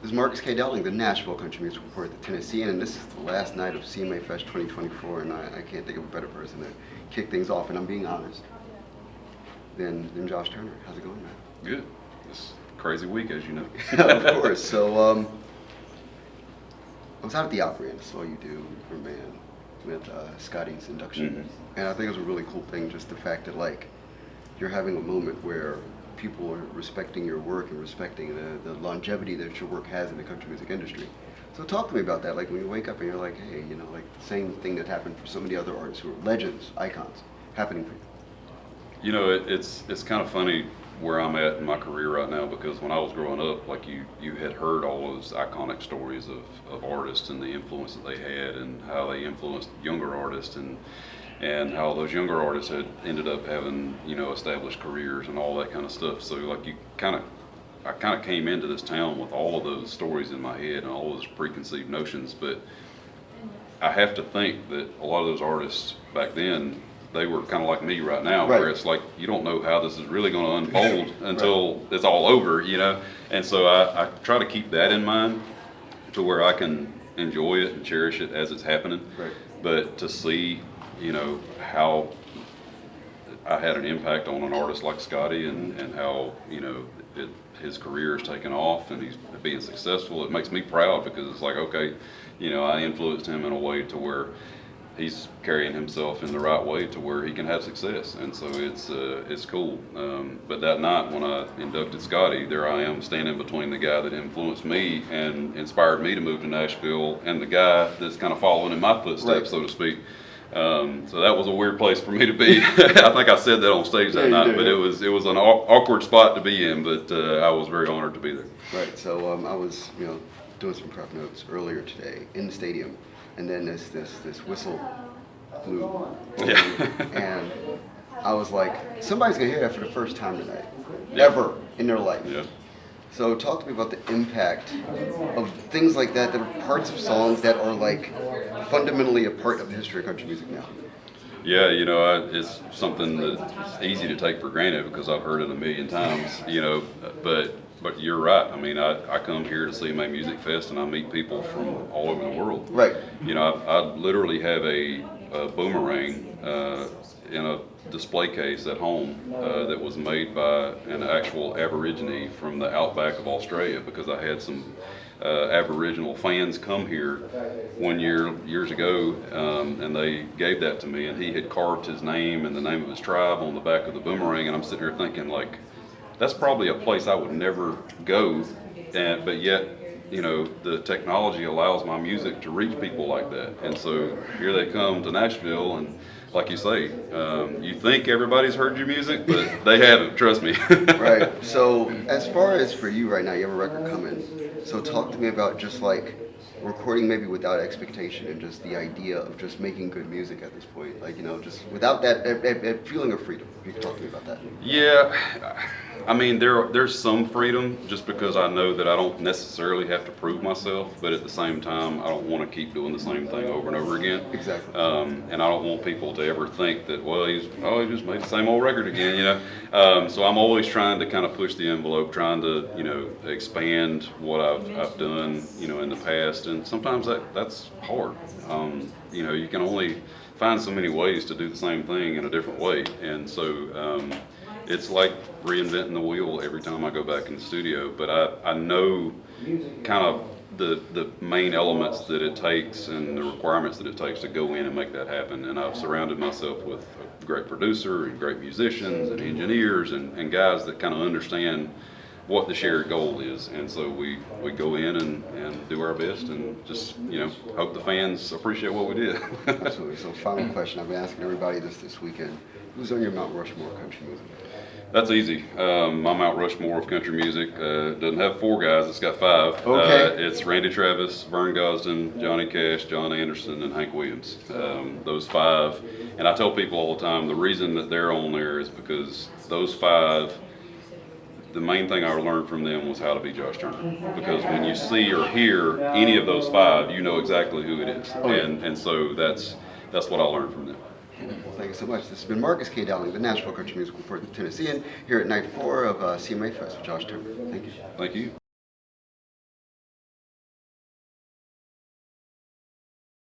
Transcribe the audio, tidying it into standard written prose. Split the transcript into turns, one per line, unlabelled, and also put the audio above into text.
This is Marcus K. Dowling, the Nashville Country Music Report, the Tennessean, and this is the last night of CMA Fest 2024, and I can't think of a better person to kick things off, and I'm being honest, than Josh Turner. How's it going, man?
Good. It's a crazy week, as you know.
Of course. So, I was out at the Opry, and I saw you do your man with Scotty's induction, and I think it was a really cool thing, just the fact that, like, you're having a moment where people are respecting your work and respecting the longevity that your work has in the country music industry. So talk to me about that, like when you wake up and you're like, hey, you know, like the same thing that happened for so many other artists who are legends, icons, happening for you.
You know, it's kind of funny where I'm at in my career right now, because when I was growing up, like you had heard all those iconic stories of artists and the influence that they had and how they influenced younger artists and how those younger artists had ended up having, you know, established careers and all that kind of stuff. So like I kind of came into this town with all of those stories in my head and all those preconceived notions. But I have to think that a lot of those artists back then, they were kind of like me right now, where it's like you don't know how this is really going to unfold until it's all over, you know. And so I try to keep that in mind to where I can enjoy it and cherish it as it's happening. But to see, you know, how I had an impact on an artist like Scotty and how, you know, his career is taking off and he's being successful, it makes me proud, because it's like, okay, you know, I influenced him in a way to where he's carrying himself in the right way to where he can have success. And so it's cool. But that night when I inducted Scotty, there I am standing between the guy that influenced me and inspired me to move to Nashville and the guy that's kind of following in my footsteps, so to speak. So that was a weird place for me to be. I think I said that on stage that night, but it was an awkward spot to be in, but I was very honored to be there.
Right, so I was, you know, doing some prep notes earlier today in the stadium, and then this whistle blew over, and I was like, somebody's gonna hear that for the first time tonight, ever in their life. So talk to me about the impact of things like that are parts of songs that are like fundamentally a part of the history of country music now.
Yeah, you know, it's something that's easy to take for granted because I've heard it a million times, you know, but you're right. I mean, I come here to CMA Music Fest and I meet people from all over the world.
Right.
You know, I literally have a boomerang in a display case at home that was made by an actual Aborigine from the outback of Australia, because I had some Aboriginal fans come here one year years ago, and they gave that to me, and he had carved his name and the name of his tribe on the back of the boomerang, and I'm sitting here thinking, like, that's probably a place I would never go, but yet, you know, the technology allows my music to reach people like that. And so here they come to Nashville, and like you say, you think everybody's heard your music, but they haven't, trust me.
Right. So as far as for you right now, you have a record coming. So talk to me about just like recording maybe without expectation and just the idea of just making good music at this point. Like, you know, just without that feeling of freedom. You can talk to me about that.
Yeah. I mean, there's some freedom, just because I know that I don't necessarily have to prove myself, but at the same time, I don't want to keep doing the same thing over and over again.
Exactly.
And I don't want people to ever think that, well, he just made the same old record again, you know. So I'm always trying to kind of push the envelope, trying to, you know, expand what I've done, you know, in the past, and sometimes that's hard. You know, you can only find so many ways to do the same thing in a different way, and so it's like reinventing the wheel every time I go back in the studio. But I know kind of the main elements that it takes and the requirements that it takes to go in and make that happen. And I've surrounded myself with a great producer and great musicians and engineers and guys that kind of understand what the shared goal is. And so we go in and do our best and just, you know, hope the fans appreciate what we did.
Absolutely. So final question, I've been asking everybody this weekend. Who's on your Mount Rushmore of country music?
That's easy. My Mount Rushmore of country music doesn't have 4 guys, it's got 5.
Okay.
It's Randy Travis, Vern Gosdin, Johnny Cash, John Anderson, and Hank Williams. Those 5. And I tell people all the time, the reason that they're on there is because those 5, the main thing I learned from them was how to be Josh Turner. Because when you see or hear any of those 5, you know exactly who it is. And so that's what I learned from them.
Well, thank you so much. This has been Marcus K. Dowling, the Nashville Country Music Report, the Tennessean, here at night 4 of CMA Fest with Josh Turner. Thank you.
Thank you.